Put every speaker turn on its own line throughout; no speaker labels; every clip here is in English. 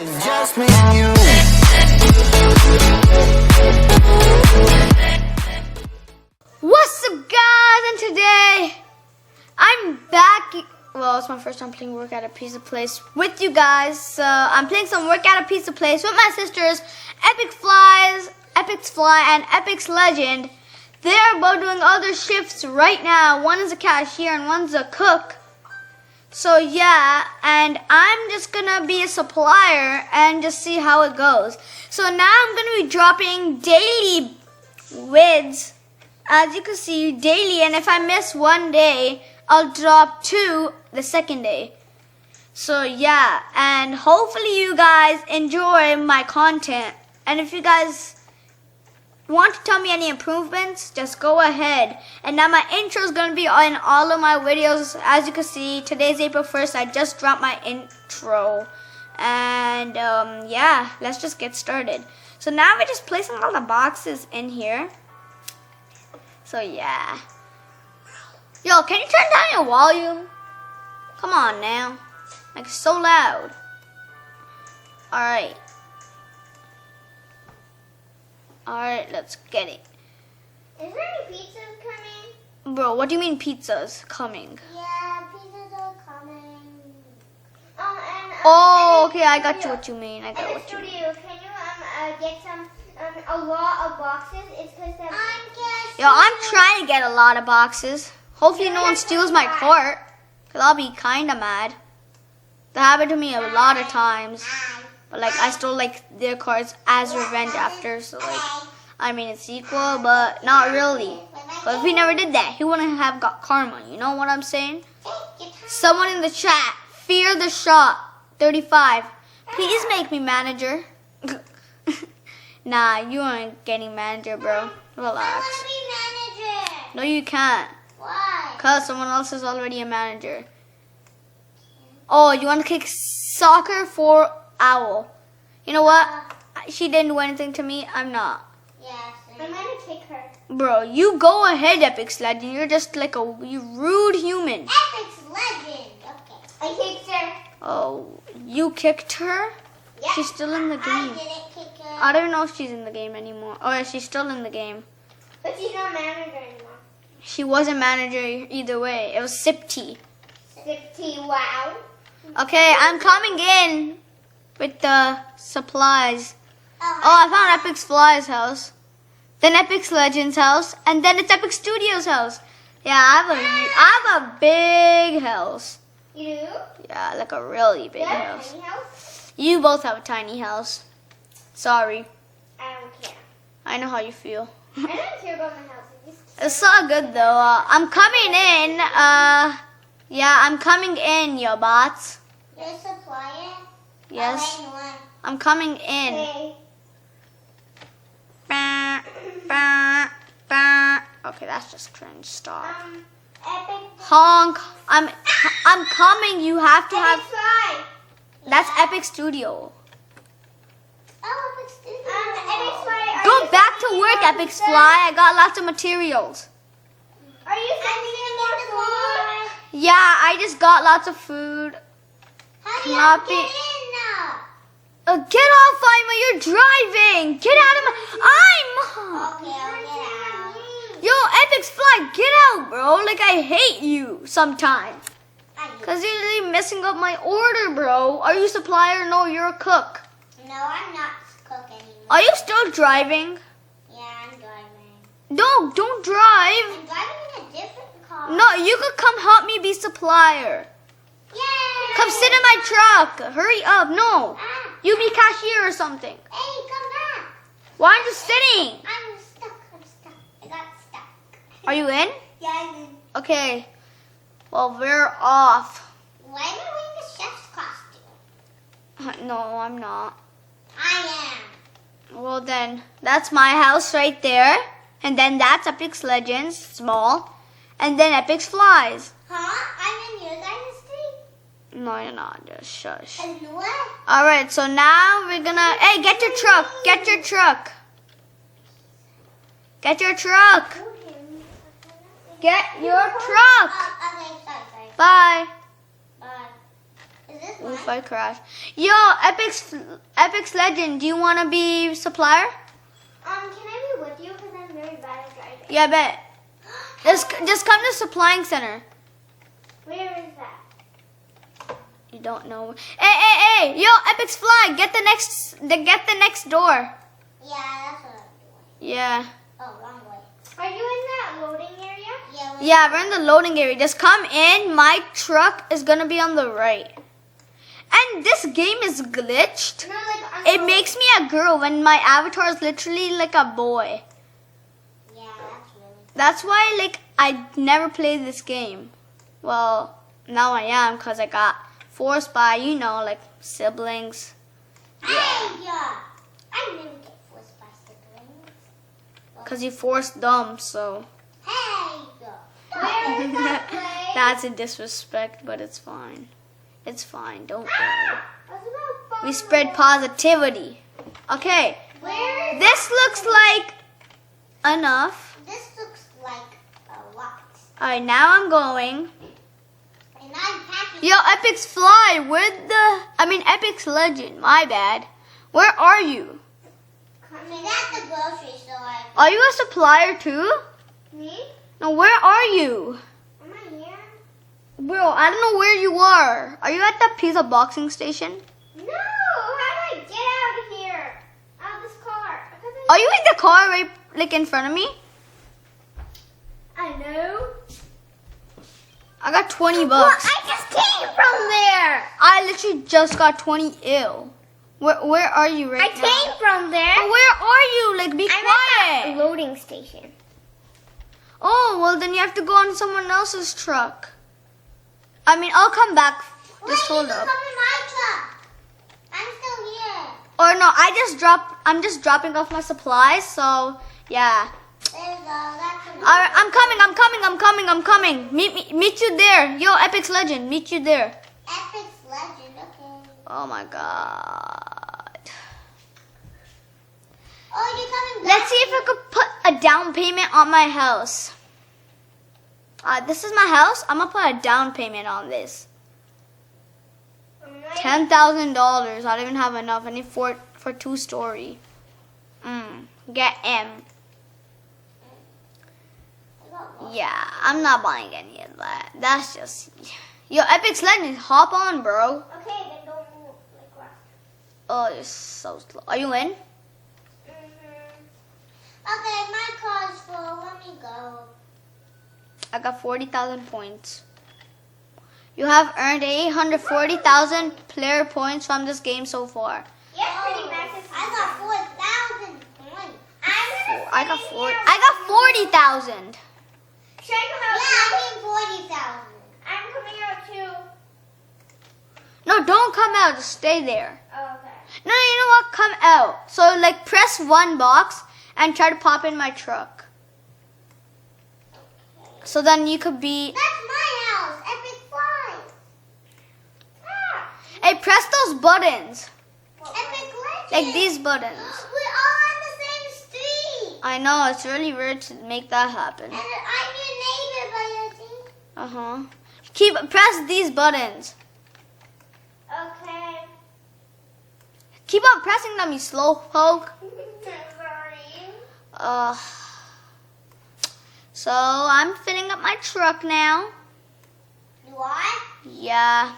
It's just me and you.
What's up, guys? And today I'm back. Well, it's my first time playing Work at a Pizza Place with you guys. So I'm playing some Work at a Pizza Place with my sisters, Epic's Fly, and Epic's Legend. They're both doing other shifts right now. One is a cashier and one's a cook. So yeah, and I'm just gonna be a supplier and just see how it goes. So now I'm gonna be dropping daily vids, as you can see, daily, and if I miss one day, I'll drop 2 the second day. So yeah, and hopefully you guys enjoy my content. And if you guys want to tell me any improvements, just go ahead. And now my intro is going to be on all of my videos. As you can see, today's April 1st. I just dropped my intro. And yeah, let's just get started. So now we're just placing all the boxes in here. So yeah. Yo, can you turn down your volume? Come on now. Like, it's so loud. Alright. Alright, let's get it.
Is there any pizzas coming?
Bro, what do you mean pizzas coming?
Yeah, pizzas are coming.
Oh, okay, I got you what you mean. I got
In the
what you mean.
studio, can you get some a lot of boxes? It's because
Yo, I'm trying to get a lot of boxes. Hopefully no one steals my cart, because I'll be kind of mad. That happened to me a lot of times. But like, I stole like their cards as revenge after, so like, I mean it's equal, but not really. But if he never did that, he wouldn't have got karma, you know what I'm saying? Someone in the chat, fear the shot, 35. Please make me manager. Nah, you aren't getting manager, bro. Relax.
I want to be manager.
No, you can't.
Why?
Because someone else is already a manager. Oh, you want to kick soccer for Owl? You know what? She didn't do anything to me. I'm not.
Yes. I'm going to kick her.
Bro, you go ahead, Epic's Legend. You're just like a rude human.
Epic's Legend. Okay. I kicked her.
Oh, you kicked her?
Yeah.
She's still in the
I
game.
didn't kick her.
I don't know if she's in the game anymore. Oh, yeah, she's still in the game.
But she's not manager anymore.
She wasn't manager either way. It was Sipty.
60, wow.
Okay, I'm coming in with the supplies. Oh, I found Epic's Fly's house. Then Epic's Legend's house. And then it's Epic Studios' house. Yeah, I have a big house.
You do?
Yeah, like a really big
You have a
house.
tiny house?
You both have a tiny house. Sorry.
I don't care.
I know how you feel.
I don't care about my house.
It's all good though. I'm coming in. Yeah, I'm coming in, yo bots.
You're a supplier?
Yes.
Oh, wait,
I'm coming in.
okay.
Bah, bah, bah. Okay, that's just cringe. Stop.
Epic.
Honk. I'm coming. You have to have.
Epic Fly.
That's Epic Studio.
Oh, Epic Studio. Epic Fly.
Go back to work, Epic Fly. I got lots of materials.
Are you sending me more food?
Yeah, I just got lots of food.
How do you
Not
get
be-
in now?
Get off, Ima. You're driving. Get out of my.
Okay, I'll get out.
Yo, Epic's Fly, get out, bro. Like, I hate you sometimes. Because you're really messing up my order, bro. Are you a supplier? No, you're a cook.
No, I'm not cook anymore.
Are you still driving?
Yeah, I'm driving.
No, don't drive.
I'm driving in a different car.
No, you could come help me be supplier.
Yay!
Come sit in my truck. Hurry up. No.
Ah.
You be cashier or something.
Hey, come back.
Why aren't you sitting?
I'm stuck. I got stuck.
Are you in?
Yeah, I'm in.
Okay. Well, we're off.
Why am I wearing a chef's costume?
No, I'm not.
I
Well then, that's my house right there. And then that's Epic's Legends, small. And then Epic's Flies.
am. Huh? I'm in your guys' street?
No, you're not. Just shush.
And what?
Alright, so now we're gonna... Hey, get your truck. Get your truck. Get your truck. Get your truck.
Okay, sorry.
Bye.
Bye. Is this
Oof,
one?
I crashed. Yo, Epic's Legend, do you want to be supplier?
Can I be with you? Because I'm very bad at driving.
Yeah, I bet. Just come to supplying center.
Where is that?
You don't know. Hey! Yo, Epic's Fly, get the next door.
Yeah, that's what I'm doing.
Yeah.
Oh, wrong way. Are you in that loading area? Yeah.
Yeah, we're in the loading area. Just come in. My truck is gonna be on the right. And this game is glitched.
No, like
It makes me a girl when my avatar is literally like a boy.
Yeah, that's really.
That's why like I never played this game. Well, now I am because I got forced by, like siblings.
Hey, yeah. I never get forced by siblings.
Because you forced them, so.
Hey, yeah. Where is that place?
That's a disrespect, but it's fine. It's fine, don't worry. We spread positivity. Okay,
Where is
this looks like enough.
This looks like a lot.
Alright, now I'm going.
And I'm packing.
Yo, Epic's Fly, Epic's Legend, my bad. Where are you?
Coming at the grocery store.
Are you a supplier too?
Me?
No, where are you?
Am I here?
Bro, I don't know where you are. Are you at the pizza boxing station?
No! How do I get out of here? Out of this car?
Are you in the car right like in front of me?
I know.
I got 20
Well,
bucks.
I just came from there.
I literally just got 20 ill. Where are you right
I
now?
came from there.
But where are you? Like, be
I'm at
quiet.
the loading station.
Oh, well, then you have to go on someone else's truck. I'll come back. Just hold up.
Come in my truck. I'm still here.
Or no, I'm just dropping off my supplies, so yeah.
There's that's
Alright, I'm coming. Meet you there. Yo, Epic's Legend, meet you there.
Epic's Legend, okay.
Oh my god.
Oh, you're coming back?
Let's see if I could put a down payment on my house. This is my house. I'm gonna put a down payment on this. $10,000. I don't even have enough. I need for 2-story. Get M. Yeah, I'm not buying any of that. That's just. Yo, Epic's Legend, hop on, bro.
Okay, then don't move like that.
Oh, you're so slow. Are you in?
Okay, my car's full. Let me go.
I got 40,000 points. You have earned 840,000 player points from this game so far.
Yeah, pretty much. I got 4,000 points.
I got 40,000.
Should I come out? Yeah, I mean 40,000. I'm coming out too.
No, don't come out. Just stay there.
Oh, okay.
No, you know what? Come out. So, like, press one box and try to pop in my truck. So then you could be.
That's my house. Epic Fly. Ah.
Hey, press those buttons.
Epic Legend.
Like these buttons.
We're all on the same street.
I know, it's really weird to make that happen.
And I'm your neighbor, Bayoti.
Press these buttons.
Okay.
Keep on pressing them, you slowpoke.
Sorry.
So I'm filling up my truck now.
You are?
Yeah.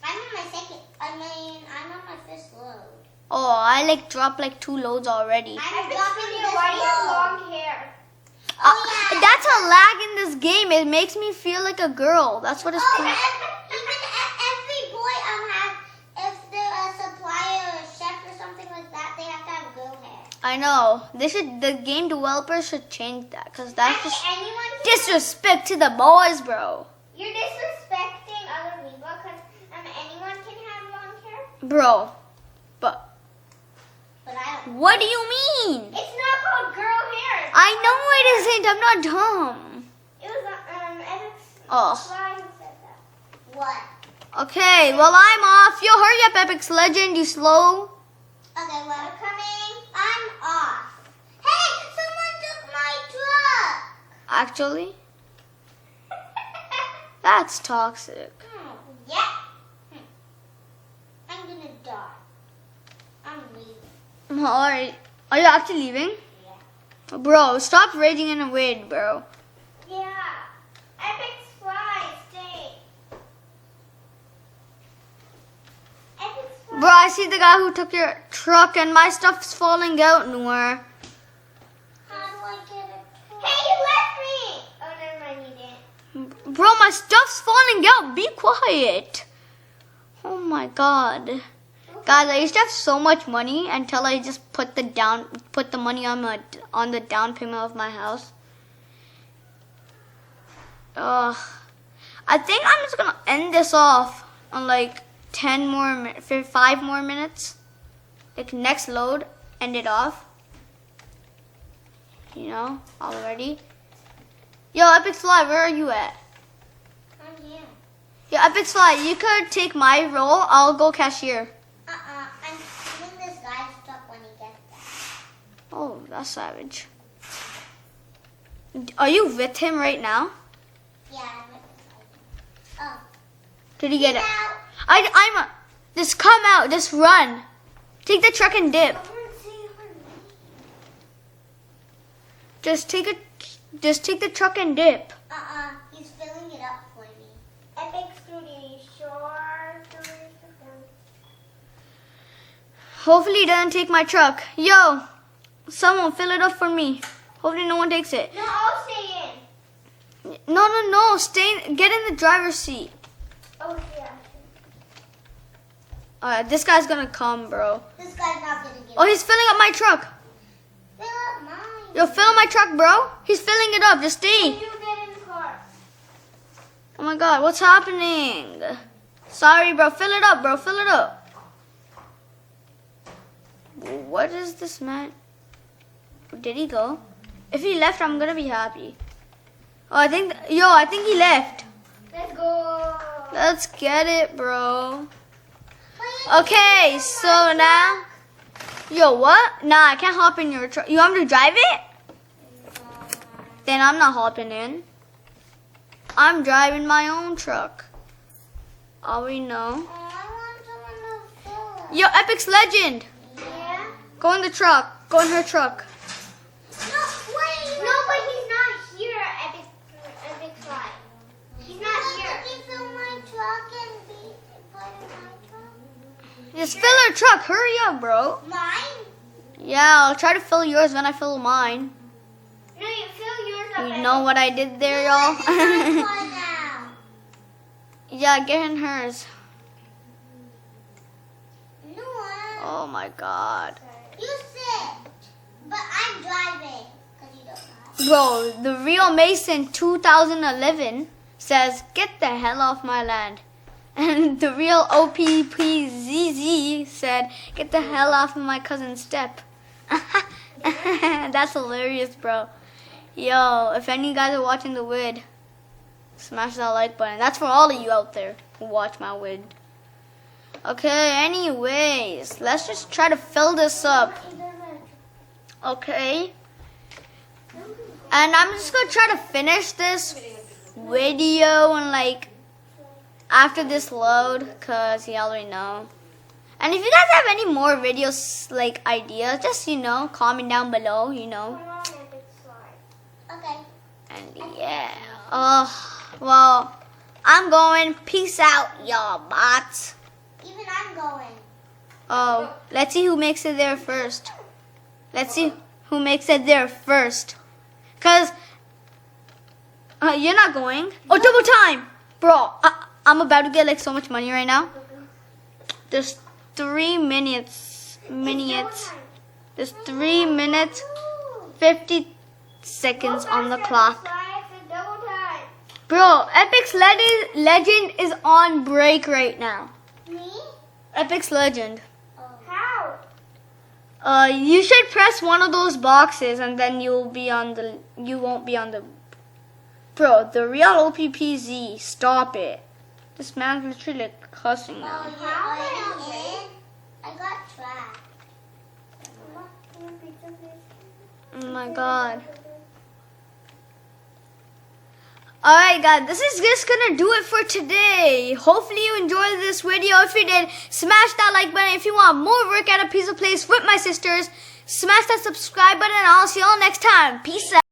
I'm on my second. I'm on my first load.
Oh, I dropped 2 loads already.
I'm dropping this load. Long hair.
That's a lag in this game. It makes me feel like a girl. That's what it's
Even every boy if they're a supplier or a chef or something like that, they have to have girl hair.
I know. The game developers should change that because that's just
Anyone can
disrespect to the boys, bro.
You're disrespecting other people because anyone can have long hair.
Bro, but
But I don't.
what do you mean?
It's not called girl hair.
I know it isn't. I'm not dumb.
It was Edit's
Oh.
Fly who said that. What?
Okay, well, I'm off. Yo, hurry up, Epic's Legend, you slow.
Okay, well, I'm coming. I'm off. Hey, someone took my truck.
Actually, that's toxic.
Yeah. gonna die. I'm leaving.
Alright. Are you actually leaving?
Yeah.
Bro, stop raging in the wind, bro.
Yeah. Epic fly, stay. Epic fly.
Bro, I see the guy who took your truck and my stuff's falling out nowhere.
How do I get it? Hey, you left me! Oh, never mind, you didn't.
Bro, my stuff's falling out. Be quiet. Oh my god. Guys, I used to have so much money until I just put the money on the down payment of my house. I think I'm just gonna end this off on like 5 more minutes. Like next load, end it off. You know, already. Yo, Epic Fly, where are you at?
I'm here.
Yo, Epic Fly, you could take my role. I'll go cashier.
I'm stealing this guy's stuff when he gets there.
Oh, that's savage. Are you with him right now?
Yeah, I'm with this guy. Oh.
Did he get it?
Out.
Just come out. Just run. Take the truck and dip. Just take the truck and dip.
He's filling it up for me. Epic Scooty, sure.
Hopefully he doesn't take my truck. Yo, someone fill it up for me. Hopefully no one takes it.
No, I'll stay in.
No. Get in the driver's seat.
Oh, yeah.
Alright, this guy's gonna come, bro.
This guy's not gonna get
Oh, he's filling up my truck.
Fill up mine.
Yo, fill my truck, bro. He's filling it up. Just stay.
You get in the car.
Oh my god, what's happening? Sorry, bro. Fill it up, bro. Fill it up. What is this man? Did he go? If he left, I'm gonna be happy. Oh, I think he left.
Let's go.
Let's get it, bro. Okay, so now. Yo, what? Nah, I can't hop in your truck. You want me to drive it? Then I'm not hopping in. I'm driving my own truck. All we know.
I want someone to fill it.
Yo, Epic's Legend.
Yeah?
Go in the truck. Go in her truck.
No, wait. No, but he's not here, Epic Fly. He's not here. Can you fill my truck and be part of my truck?
Just fill her truck. Hurry up, bro.
Mine?
Yeah, I'll try to fill yours when I fill mine.
No, you fill yours up.
You know what I did there, y'all?
now.
Yeah, get in hers.
No,
Oh my god.
you sit. But I'm driving. Because you don't know.
Bro, the real Mason 2011 says, get the hell off my land. And the real OPPZZ said, get the hell off of my cousin's step. That's hilarious, bro. Yo, if any of you guys are watching the vid, smash that like button. That's for all of you out there who watch my vid. Okay, anyways, let's just try to fill this up. Okay. And I'm just going to try to finish this video and like after this load, because you already know. And if you guys have any more videos like ideas, just comment down below,
Okay.
And yeah. Well, I'm going. Peace out, y'all bots.
Even I'm going.
Oh, let's see who makes it there first. Let's see who makes it there first. Cause you're not going. Oh, double time, bro. I'm about to get like so much money right now. There's 3 minutes. There's 3 minutes, 50 seconds on the clock. Bro, Epic's Legend is on break right now.
Me?
Epic's Legend.
How?
You should press one of those boxes and then you won't be on the. Bro, the real OPPZ, stop it. This man's literally like cussing now.
Oh, you're already in? I got trapped.
Oh my god. Alright guys, this is just gonna do it for today. Hopefully you enjoyed this video. If you did, smash that like button. If you want more work at a pizza place with my sisters, smash that subscribe button and I'll see y'all next time. Peace out.